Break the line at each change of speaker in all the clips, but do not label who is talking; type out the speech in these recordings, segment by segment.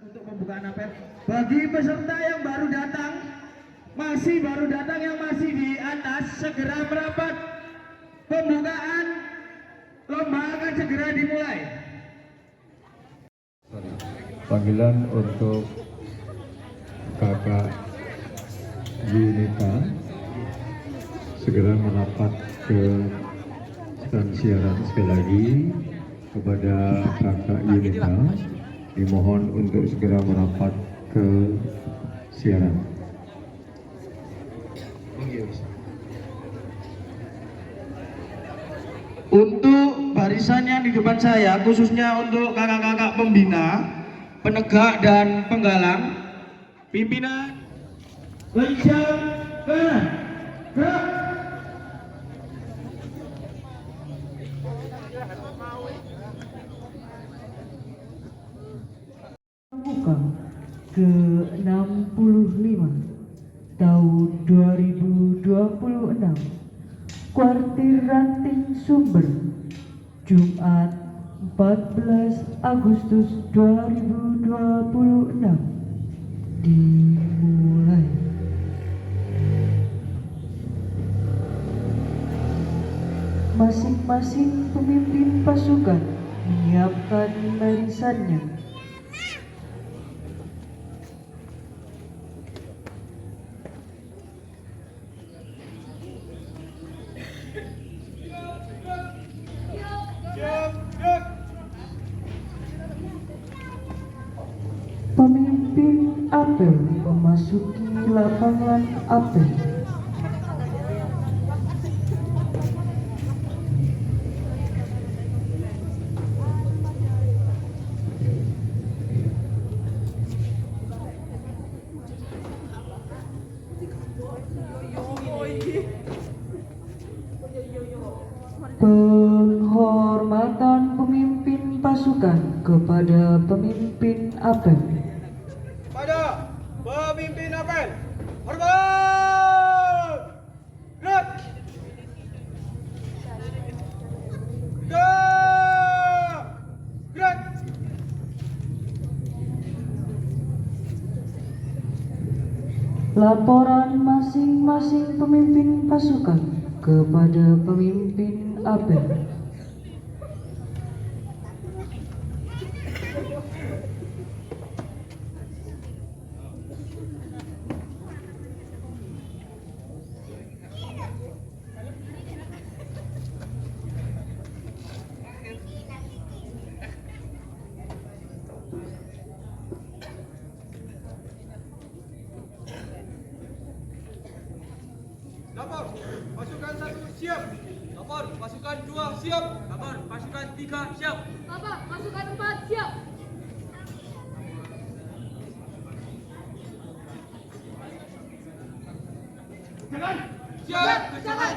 untuk pembukaan apel. Bagi peserta yang baru datang, yang masih di atas, segera merapat. Pembukaan lomba akan segera dimulai.
Panggilan untuk kakak Yunita segera merapat ke stand siaran. Sekali lagi kepada kakak Yunita dimohon untuk segera merapat ke siaran.
Untuk barisan yang di depan saya, khususnya untuk kakak-kakak pembina, penegak dan penggalang, pimpinan lencang kanan, gerak.
Buka ke-65 tahun 2026, Kuartir Ranting Sumber, Jumat 14 Agustus 2026 dimulai. Masing-masing pemimpin pasukan menyiapkan barisannya. Pemimpin apel memasuki lapangan apel. Penghormatan pemimpin pasukan kepada pemimpin apel.
Pada pemimpin apel, hormat! Gerak! Gerak! Gerak!
Laporan masing-masing pemimpin pasukan kepada pemimpin apel.
Lapor, pasukan 1 siap. Lapor, pasukan 2 siap. Lapor, pasukan 3 siap.
Lapor, pasukan 4 siap.
Jalan. Siap, jalan.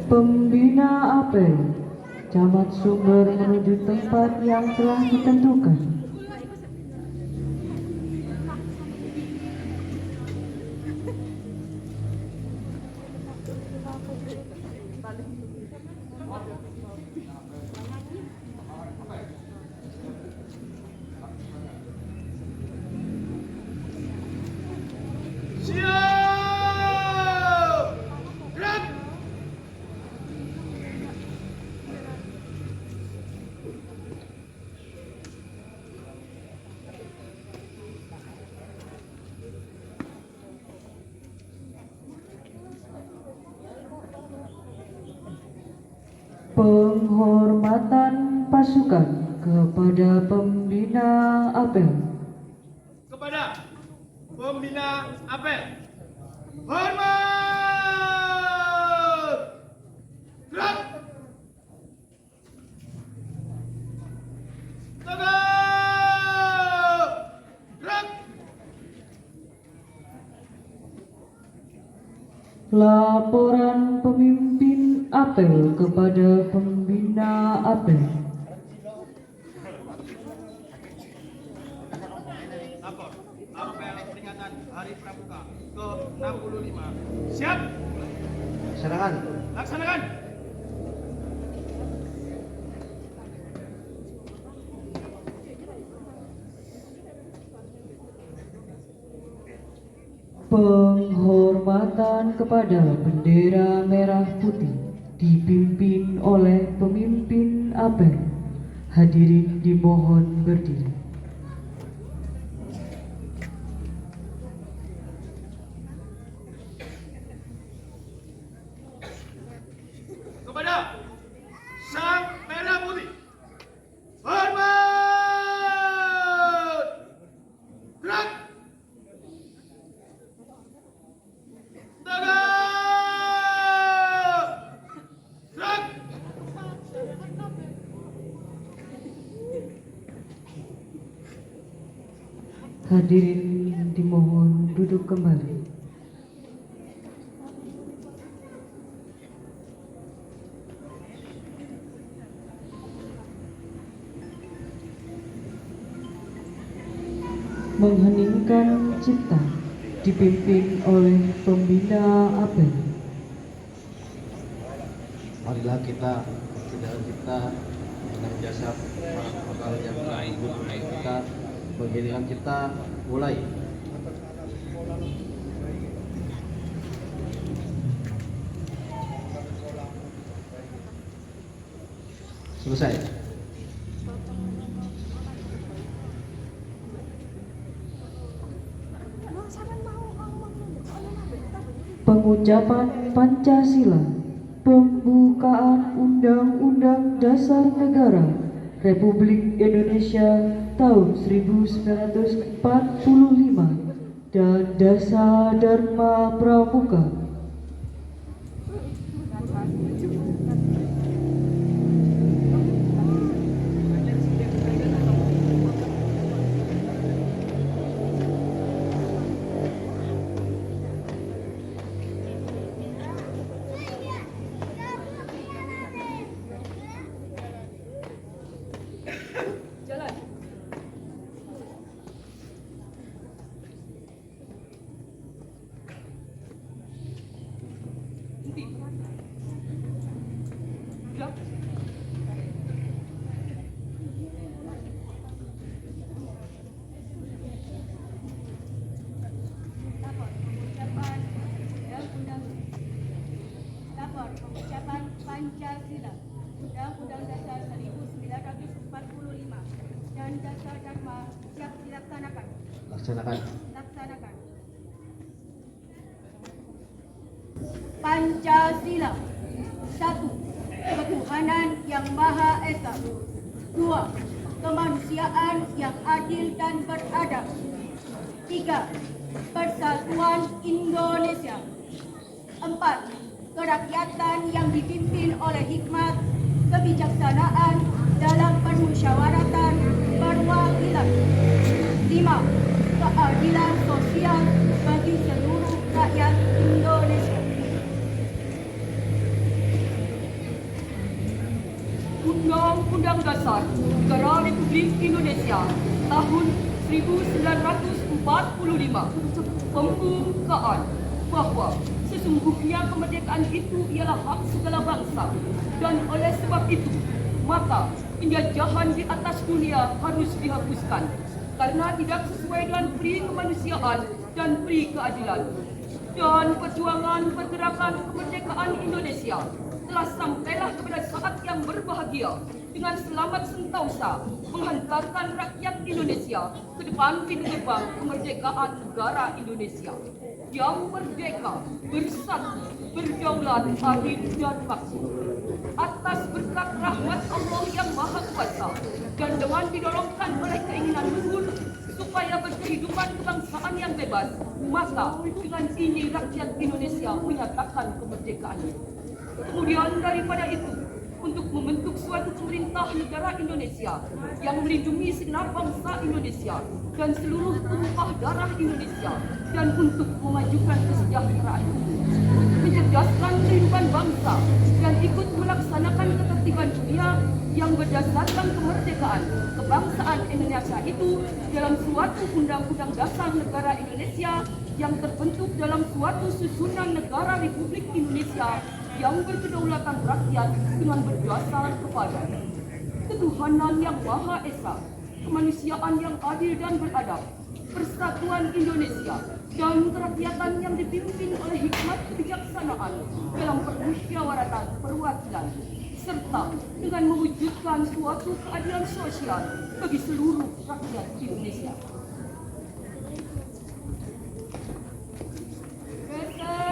Pembina apel, Camat Sumber menuju tempat yang telah ditentukan.
Siap. Gerak.
Penghormatan pasukan kepada pembina apel.
Kepada pembina apel, hormat! Gerak! Tegak! Gerak!
Laporan pemimpin apel kepada pembina apel.
Lapor, apel peringatan Hari Pramuka ke-65. Siap. Laksanakan.
Penghormatan kepada bendera merah putih dipimpin oleh pemimpin apel. Hadirin dimohon berdiri.
Kepada Sang Merah Putih, hormat. Gerak. Tegak. Gerak.
Hadirin dimohon duduk kembali. Mengheningkan cipta dipimpin oleh pembina apel.
Marilah kita dengan kita dengan jasa para pakar yang telah ikut kita penggiringan kita mulai. Selesai.
Pengucapan Pancasila, pembukaan Undang-Undang Dasar Negara Republik Indonesia tahun 1945 dan Dasar Dharma Pramuka.
Pengucapan Pancasila, Undang-Undang Dasar 1945 dan Dasar Dharma siap dilaksanakan.
Laksanakan.
Pancasila. 1. Ketuhanan yang Maha Esa. 2. Kemanusiaan yang adil dan beradab. 3. Persatuan Indonesia. 4. Kerakyatan yang dipimpin oleh hikmat, kebijaksanaan dalam permusyawaratan perwakilan. 5. Keadilan sosial bagi seluruh rakyat Indonesia.
Undang-Undang Dasar Negara Republik Indonesia tahun 1945 pembukaan bahwa sesungguhnya kemerdekaan itu ialah hak segala bangsa dan oleh sebab itu maka penjajahan di atas dunia harus dihapuskan karena tidak sesuai dengan pri kemanusiaan dan pri keadilan. Dan perjuangan pergerakan kemerdekaan Indonesia telah sampailah kepada saat yang berbahagia dengan selamat sentosa menghantarkan rakyat Indonesia ke depan pintu gerbang kemerdekaan negara Indonesia yang merdeka, bersatu, berdaulat, adil dan makmur. Atas berkat rahmat Allah yang Maha Kuasa dan dengan didorongkan oleh keinginan luhur supaya berkehidupan kebangsaan yang bebas, maka dengan ini rakyat Indonesia menyatakan kemerdekaannya. Kemudian daripada itu, untuk membentuk suatu pemerintah negara Indonesia yang melindungi segenap bangsa Indonesia dan seluruh tumpah darah Indonesia dan untuk memajukan kesejahteraan umum, mencerdaskan kehidupan bangsa, dan ikut melaksanakan ketertiban dunia yang berdasarkan kemerdekaan kebangsaan Indonesia itu dalam suatu undang-undang dasar negara Indonesia yang terbentuk dalam suatu susunan negara Republik Indonesia yang berkedaulatan rakyat dengan berdasar kepada ketuhanan yang Maha Esa, kemanusiaan yang adil dan beradab, persatuan Indonesia, dan kerakyatan yang dipimpin oleh hikmat kebijaksanaan dalam permusyawaratan perwakilan, serta dengan mewujudkan suatu keadilan sosial bagi seluruh rakyat Indonesia.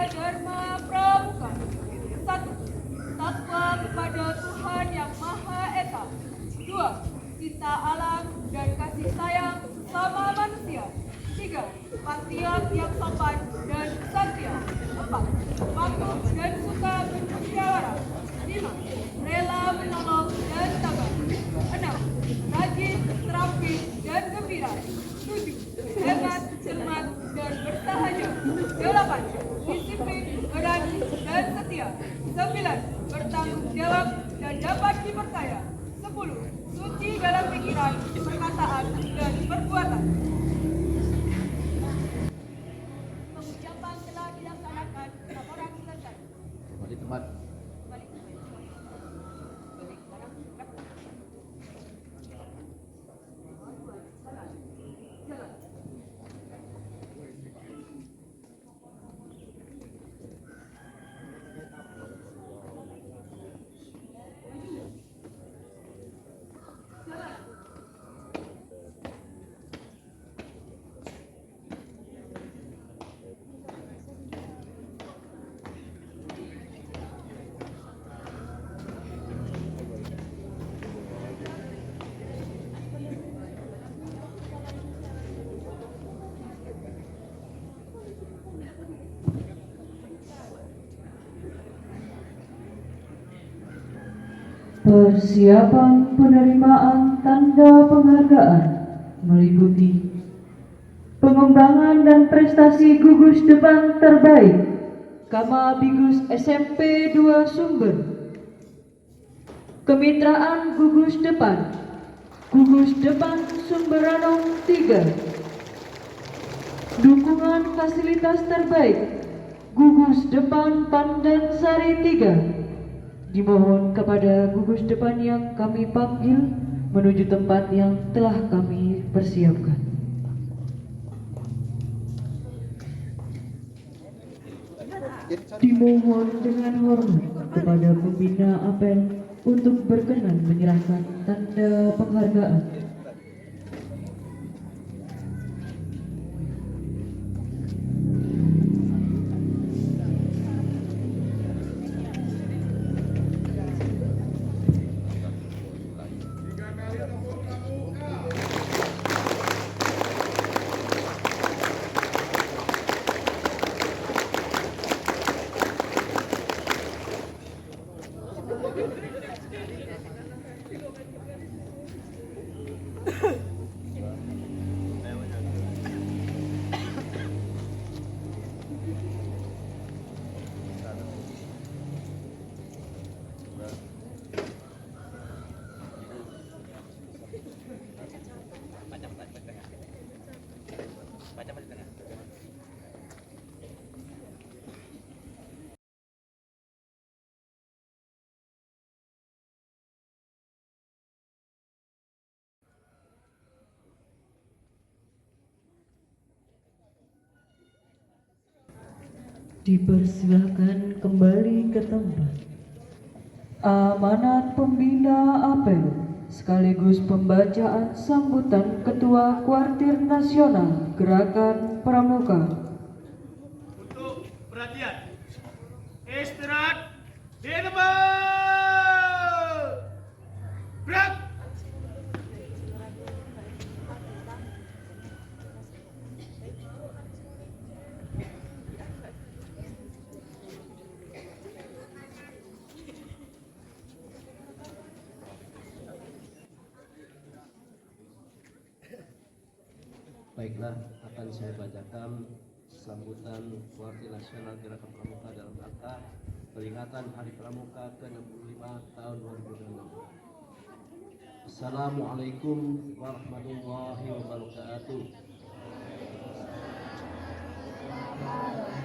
Dharma Pramuka. 1. Takwa kepada Tuhan Yang Maha Esa. 2. Cinta alam dan kasih sayang sesama manusia. 3. Patriot yang sopan dan kesatria. 4. Patuh dan suka bermusyawarah. 5. Rela menolong dan sabar. 6. Rajin, terampil, dan gembira. 7. Hebat, cermat, dan bersahaja. 8. Disiplin, berani, dan setia. 9. Bertanggung jawab dan dapat dipercaya. 10. Suci dalam pikiran, perkataan, dan perbuatan. Pengucapan telah dilaksanakan. Laporan selesai.
Kembali tempat.
Balik. Balik. Barang. Jalan.
Persiapan penerimaan tanda penghargaan meliputi pengembangan dan prestasi gugus depan terbaik Kama Bigus SMP 2 Sumber, kemitraan gugus depan Sumberanong 3, dukungan fasilitas terbaik gugus depan Pandansari 3. Dimohon kepada gugus depan yang kami panggil menuju tempat yang telah kami persiapkan. Dimohon dengan hormat kepada pembina apel untuk berkenan menyerahkan tanda penghargaan. Dipersilahkan kembali ke tempat. Amanat pembina apel sekaligus pembacaan sambutan Ketua Kuartir Nasional Gerakan Pramuka.
Untuk perhatian, istirahat di tempat. Gerak.
Baiklah, akan saya bacakan sambutan Warti Nasional Gerakan Pramuka dalam rangka peringatan Hari Pramuka ke-65 tahun 2006. Assalamualaikum warahmatullahi wabarakatuh.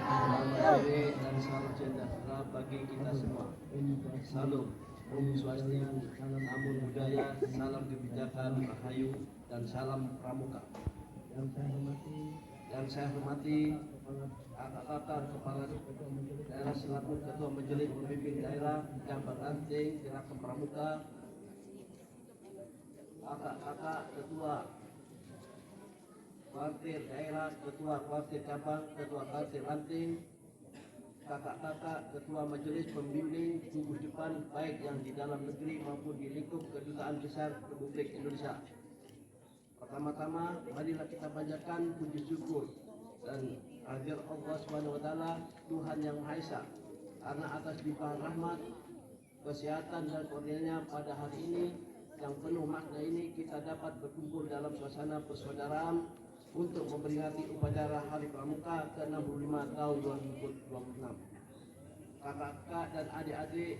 Selamat sore dan salam sejahtera bagi kita semua. Salam Om Swastiastu, Namo Buddhaya, salam kebijakan, rahayu, dan salam pramuka. Yang saya hormati kakak-kakak kepala daerah selaku ketua majelis pemimpin daerah, cabang ranting Gerakan Pramuka, kakak-kakak ketua kuartir daerah, ketua kuartir cabang, ketua kuartir ranting, kakak-kakak ketua majelis pembimbing gugus depan baik yang di dalam negeri maupun di lingkup kedutaan besar Republik Indonesia. Pertama-tama, marilah kita panjatkan puji syukur dan agar Allah SWT, Tuhan yang Maha Esa, karena atas limpahan rahmat, kesehatan dan kurnianya pada hari ini yang penuh makna ini kita dapat berkumpul dalam suasana persaudaraan untuk memperingati upacara Hari Pramuka ke-65 tahun 2026. Kakak-kakak dan adik-adik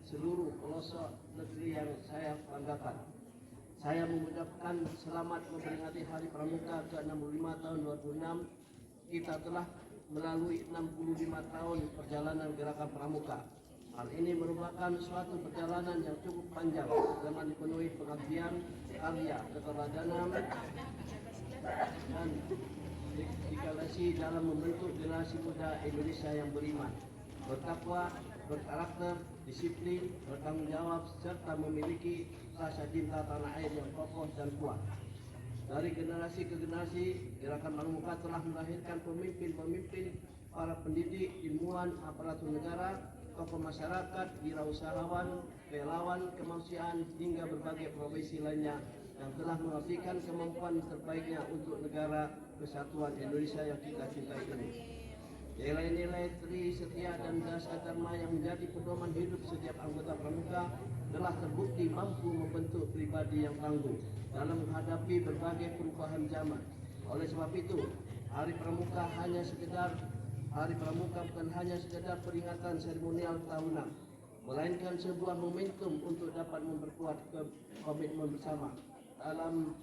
seluruh pelosok negeri yang saya banggakan, saya mengucapkan selamat memperingati Hari Pramuka ke-65 tahun 2006. Kita telah melalui 65 tahun perjalanan Gerakan Pramuka. Hal ini merupakan suatu perjalanan yang cukup panjang dengan dipenuhi pengabdian, karya, keteladanan, dan dedikasi dalam membentuk generasi muda Indonesia yang beriman, bertakwa, berkarakter, disiplin, bertanggung jawab, serta memiliki rasa cinta tanah air yang kokoh dan kuat. Dari generasi ke generasi, Gerakan Pramuka telah melahirkan pemimpin-pemimpin, para pendidik, ilmuwan, aparatur negara, tokoh masyarakat, wirausahawan, relawan, kemanusiaan, hingga berbagai profesi lainnya yang telah mengabdikan kemampuan terbaiknya untuk negara kesatuan Indonesia yang kita cintai ini. Nilai-nilai tri setia dan dasar dharma yang menjadi pedoman hidup setiap anggota Pramuka telah terbukti mampu membentuk pribadi yang tangguh dalam menghadapi berbagai perubahan zaman. Oleh sebab itu, Hari Pramuka bukan hanya sekedar peringatan seremonial tahunan, melainkan sebuah momentum untuk dapat memperkuat komitmen bersama dalam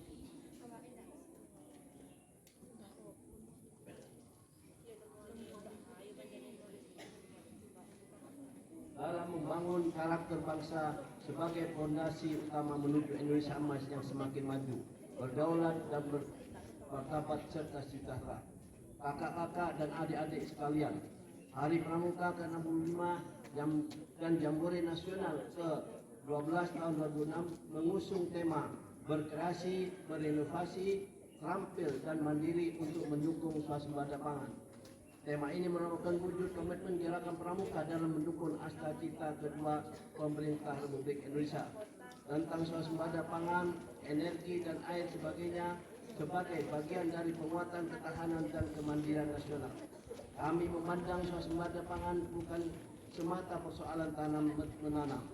membangun karakter bangsa sebagai fondasi utama menuju Indonesia emas yang semakin maju, berdaulat dan bermartabat serta sejahtera. Kakak-kakak dan adik-adik sekalian, Hari Pramuka ke-65 dan Jambore Nasional ke-12 tahun 2006 mengusung tema berkreasi, berinovasi, terampil dan mandiri untuk mendukung swasembada pangan. Tema ini merupakan wujud komitmen Gerakan Pramuka dalam mendukung cita kedua pemerintah Republik Indonesia tentang swasembada pangan, energi dan air sebagainya sebagai bagian dari penguatan ketahanan dan kemandirian nasional. Kami memandang swasembada pangan bukan semata persoalan tanam menanam.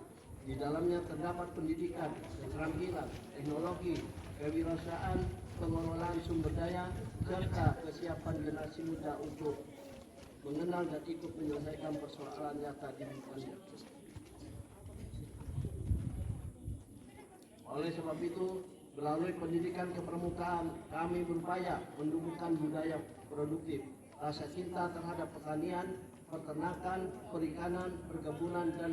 Di dalamnya terdapat pendidikan, keterampilan, teknologi, kewirausahaan, pengelolaan sumber daya, serta kesiapan generasi muda untuk mengenal dan ikut menyelesaikan persoalan nyata di lingkungannya. Oleh sebab itu, melalui pendidikan kepramukaan, kami berupaya menumbuhkan budaya produktif, rasa cinta terhadap pertanian, peternakan, perikanan, perkebunan, dan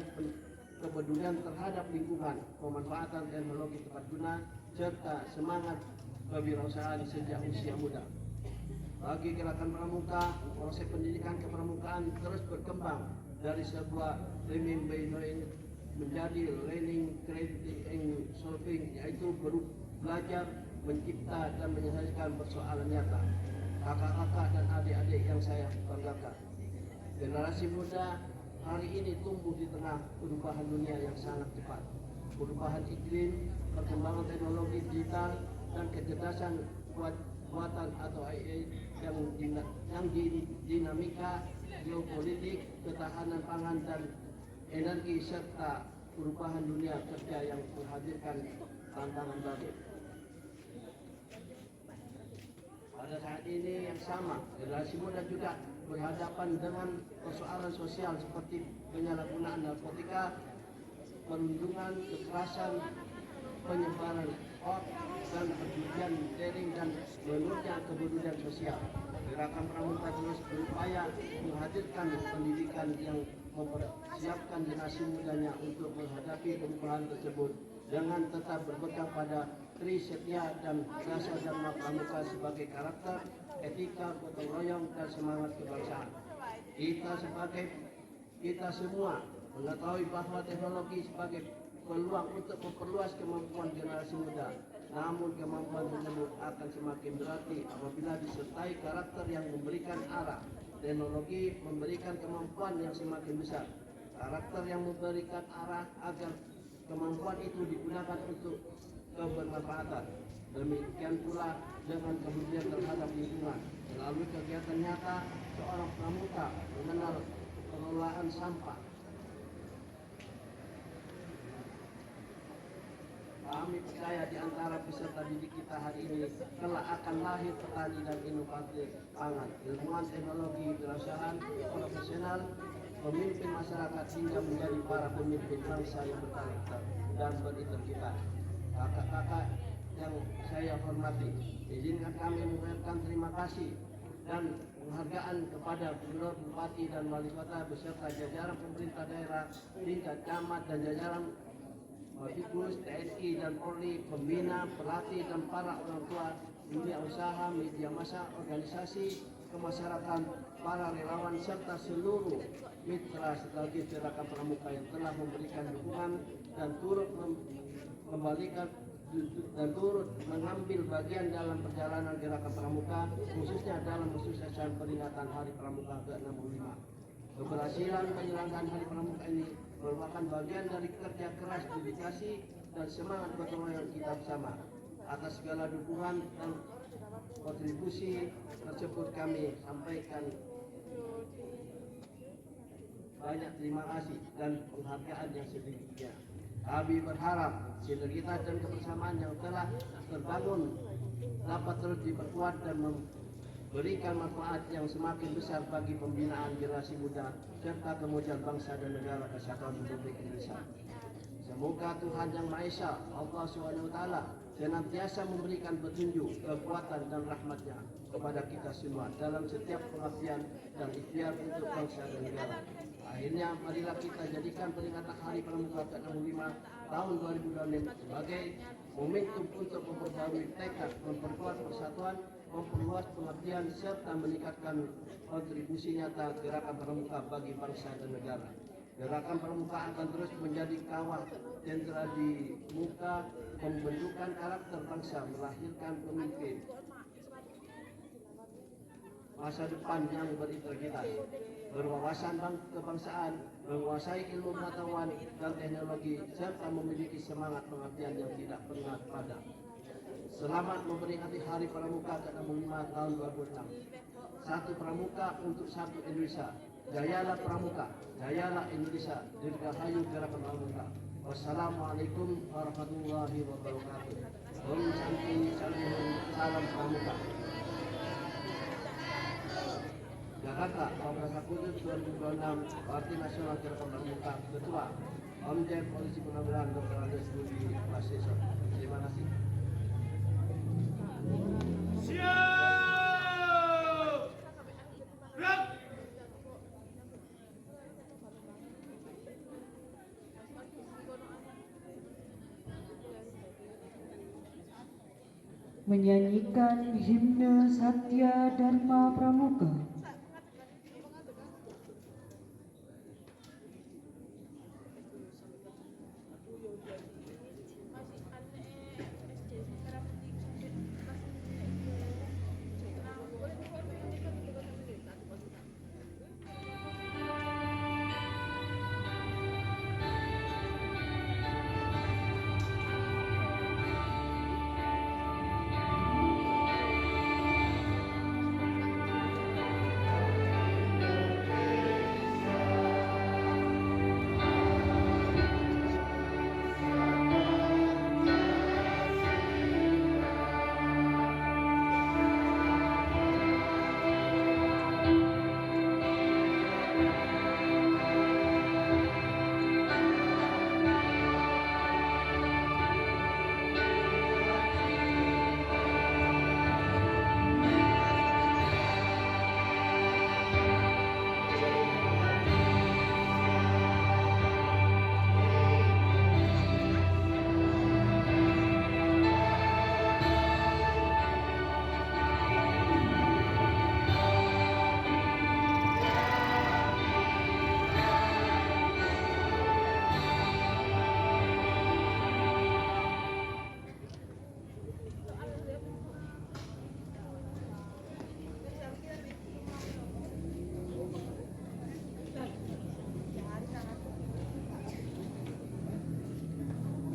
kepedulian terhadap lingkungan, pemanfaatan teknologi tepat guna, serta semangat kewirausahaan sejak usia muda. Bagi Gerakan Pramuka, proses pendidikan kepramukaan terus berkembang dari sebuah learning by doing menjadi learning creating solving, yaitu belajar, mencipta dan menyelesaikan persoalan nyata. Kakak-kakak dan adik-adik yang saya banggakan, generasi muda hari ini tumbuh di tengah perubahan dunia yang sangat cepat. Perubahan iklim, perkembangan teknologi digital, dan kecerdasan buatan atau AI yang dinamika geopolitik, ketahanan pangan dan energi, serta perubahan dunia kerja yang menghadirkan tantangan baru. Pada saat ini yang sama, generasi muda juga berhadapan dengan persoalan sosial seperti penyalahgunaan narkotika, perundungan, kekerasan, penyebaran hoax, dan perjudian daring dan menurutnya kemudian sosial. Gerakan Pramuka terus berupaya menghadirkan pendidikan yang mempersiapkan generasi mudanya untuk menghadapi perubahan tersebut dengan tetap berpegang pada Trisetia dan rasa Dharma Pramuka sebagai karakter, etika, gotong royong, dan semangat kebangsaan. Kita semua mengetahui bahwa teknologi sebagai peluang untuk memperluas kemampuan generasi muda. Namun kemampuan tersebut akan semakin berarti apabila disertai karakter yang memberikan arah. Teknologi memberikan kemampuan yang semakin besar. Karakter yang memberikan arah agar kemampuan itu digunakan untuk kebermanfaatan. Demikian pula dengan kepedulian terhadap lingkungan. Melalui kegiatan nyata, seorang pramuka mengenal pengelolaan sampah. Kami percaya di antara peserta didik kita hari ini kelak akan lahir petani dan inovatif pangan, ilmuwan teknologi, kewirausahaan, profesional, pemimpin masyarakat hingga menjadi para pemimpin bangsa yang berkarakter dan berintegritas. Kakak-kakak yang saya hormati, izinkan kami mengucapkan terima kasih dan penghargaan kepada Gubernur, Bupati, dan Wali Kota beserta jajaran pemerintah daerah tingkat camat dan jajaran Mabikbus, TNI dan Polri, pembina, pelatih, dan para orang tua, dunia usaha, media massa, organisasi, kemasyarakatan, para relawan, serta seluruh mitra strategis Gerakan Pramuka yang telah memberikan dukungan dan turut mengambil bagian dalam perjalanan Gerakan Pramuka, khususnya dalam kesuksesan peringatan Hari Pramuka ke-65. Keberhasilan penyelenggaraan Hari Pramuka ini merupakan bagian dari kerja keras, dedikasi, dan semangat gotong royong kita bersama. Atas segala dukungan dan kontribusi tersebut kami sampaikan banyak terima kasih dan penghargaan yang sedemikian. Kami berharap sinergitas dan kebersamaan yang telah terbangun dapat terus diperkuat dan memberikan manfaat yang semakin besar bagi pembinaan generasi muda serta kemudian bangsa dan negara kesatuan Republik Indonesia. Semoga Tuhan Yang Maha Esa, Allah SWT, senantiasa memberikan petunjuk, kekuatan, dan rahmat-Nya kepada kita semua dalam setiap pengabdian dan ikhtiar untuk bangsa dan negara. Akhirnya, marilah kita jadikan peringatan Hari Pramuka ke-65 tahun 2026 sebagai momentum untuk memperbarui tekad, memperkuat persatuan, memperluas pengabdian, serta meningkatkan kontribusi nyata Gerakan Pramuka bagi bangsa dan negara. Gerakan Pramuka akan terus menjadi kawah sentra di muka pembentukan karakter bangsa, melahirkan pemimpin masa depan yang berintegritas, berwawasan kebangsaan, menguasai ilmu pengetahuan dan teknologi, serta memiliki semangat pengabdian yang tidak pernah padam. Selamat memperingati Hari Pramuka ke-65 tahun 2006. Satu Pramuka untuk satu Indonesia. Jayalah Pramuka, jayalah Indonesia. Dirgahayu Gerakan Pramuka. Wassalamualaikum warahmatullahi wabarakatuh. Om Santi Salam Pramuka. Jakarta, 14 Agustus 2026, Parti Nasional Gerakan Pramuka, Ketua Komjen Polisi Purnawirawan Dr. Andes Budi Waseso. Terima kasih.
Siap! Gerak!
Menyanyikan himne Satya Dharma Pramuka.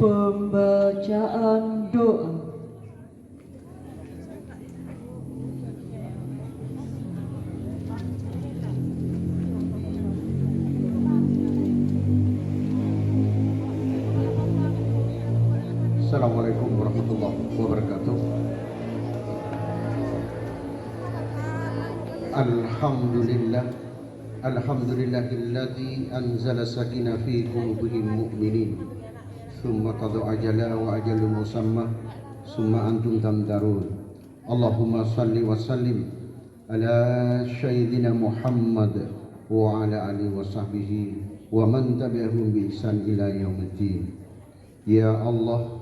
Pembacaan doa.
Assalamualaikum warahmatullahi wabarakatuh. Alhamdulillahilladzi anzala sakina fi qulubihim mu'minin thumma qada ajala wa ajalun musamma summa antum tamtarun. Allahumma salli wa sallim ala sayyidina Muhammad wa ala alihi wa sahbihi wa man tabi'ahum bi ihsan ila yaumiddin. Ya Allah,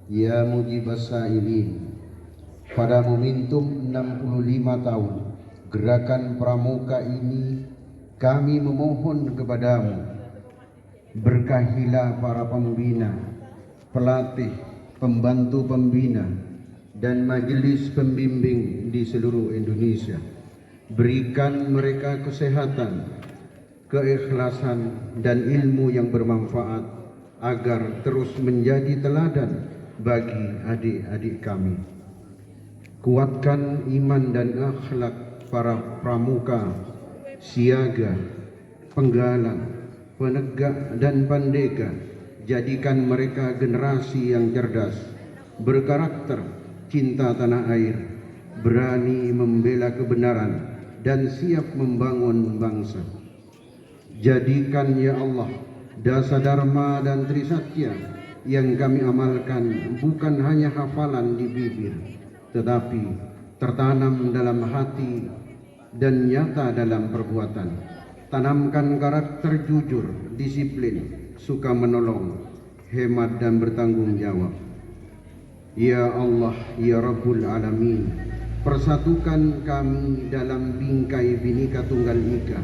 ya mujibas sa'ilin, pada momentum 65 tahun gerakan pramuka ini kami memohon kepadamu, berkahilah para pembina, pelatih, pembantu pembina, dan majelis pembimbing di seluruh Indonesia. Berikan mereka kesehatan, keikhlasan, dan ilmu yang bermanfaat agar terus menjadi teladan bagi adik-adik kami. Kuatkan iman dan akhlak para pramuka, siaga, penggalang, penegak, dan pandega. Jadikan mereka generasi yang cerdas, berkarakter, cinta tanah air, berani membela kebenaran, dan siap membangun bangsa. Jadikan ya Allah dasa dharma dan trisatya yang kami amalkan bukan hanya hafalan di bibir, tetapi tertanam dalam hati dan nyata dalam perbuatan. Tanamkan karakter jujur, disiplin, suka menolong, hemat, dan bertanggung jawab. Ya Allah, ya Rabbul Alamin, persatukan kami dalam bingkai Bhinneka Tunggal Ika.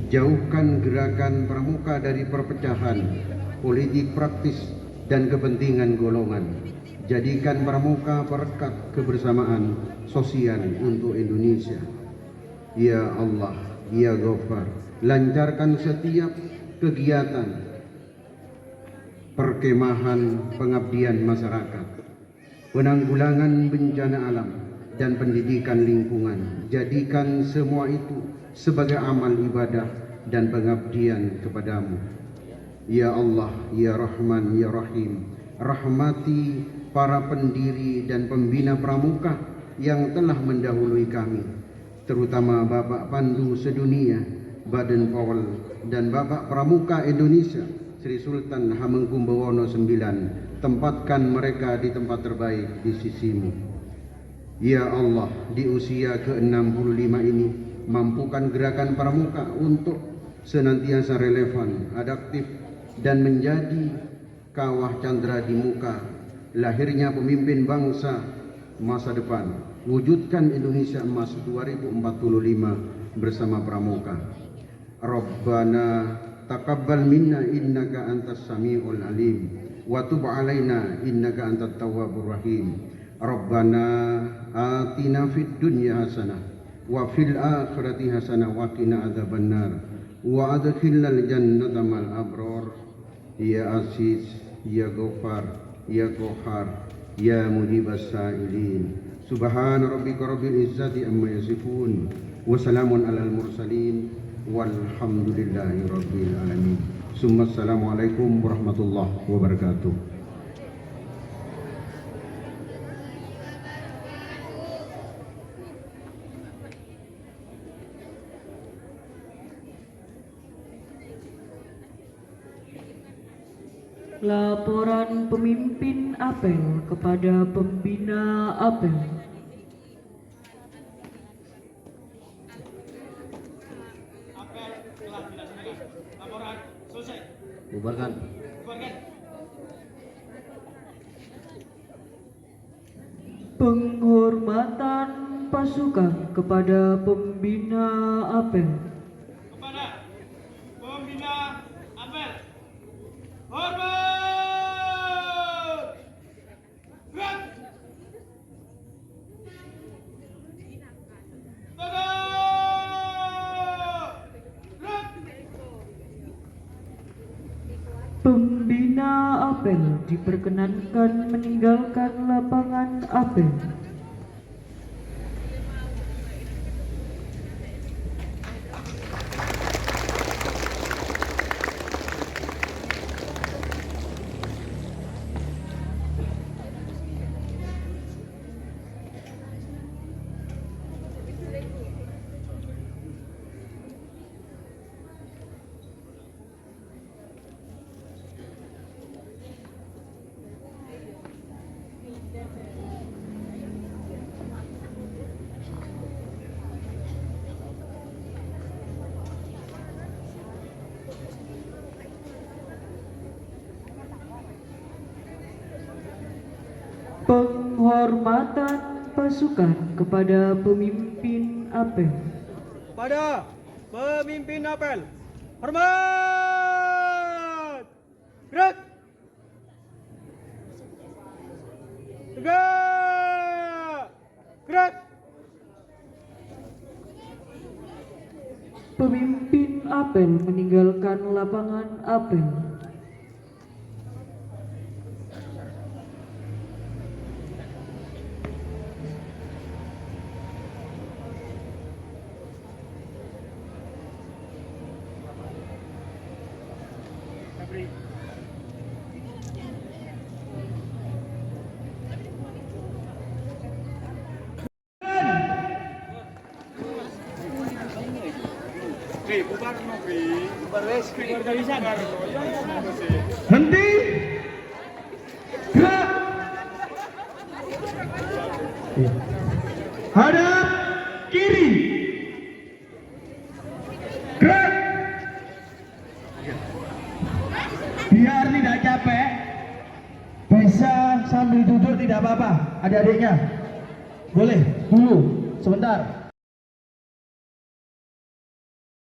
Jauhkan gerakan pramuka dari perpecahan, politik praktis, dan kepentingan golongan. Jadikan pramuka perekat kebersamaan sosial untuk Indonesia. Ya Allah, ya Ghaffar, lancarkan setiap kegiatan perkemahan pengabdian masyarakat, penanggulangan bencana alam, dan pendidikan lingkungan. Jadikan semua itu sebagai amal ibadah dan pengabdian kepadamu. Ya Allah, ya Rahman, ya Rahim, rahmati para pendiri dan pembina pramuka yang telah mendahului kami, terutama Bapak Pandu Sedunia, Baden Powell, dan Bapak Pramuka Indonesia, Sri Sultan Hamengkubuwono IX. Tempatkan mereka di tempat terbaik di sisimu. Ya Allah, di usia ke-65 ini, mampukan gerakan pramuka untuk senantiasa relevan, adaptif, dan menjadi kawah candra di muka lahirnya pemimpin bangsa masa depan. Wujudkan Indonesia Emas 2045 bersama pramuka. Rabbana taqabbal minna innaka antas samiul alim wa tub alaina innaka antat tawwabur rahim. Rabbana atina fid dunya hasanah wa fil akhirati hasanah wa qina adzabannar wa adkhilnal jannata mal abrar. Ya Aziz, ya Ghaffar, ya Qahhar, ya Mujibas Sa'ilin. Subhana rabbika rabbil izzati amma yasifun wa salamun alal mursalin walhamdulillahi rabbil alamin. Summa assalamualaikum warahmatullahi wabarakatuh.
Laporan pemimpin apel kepada pembina apel.
Apel telah dilaksanakan. Laporan selesai.
Bubarkan.
Bubarkan.
Penghormatan pasukan kepada pembina apel.
Kepada pembina apel. Hormat! Gerak! Tegak! Gerak!
Pembina apel apel diperkenankan meninggalkan lapangan apel. Penghormatan pasukan kepada pemimpin apel.
Kepada pemimpin apel, hormat! Gerak! Tegak! Gerak!
Pemimpin apel meninggalkan lapangan apel.
Henti. Gerak. Hadap kiri. Gerak. Biar tidak capek, bisa sambil duduk tidak apa-apa. Adik-adiknya boleh dulu sebentar.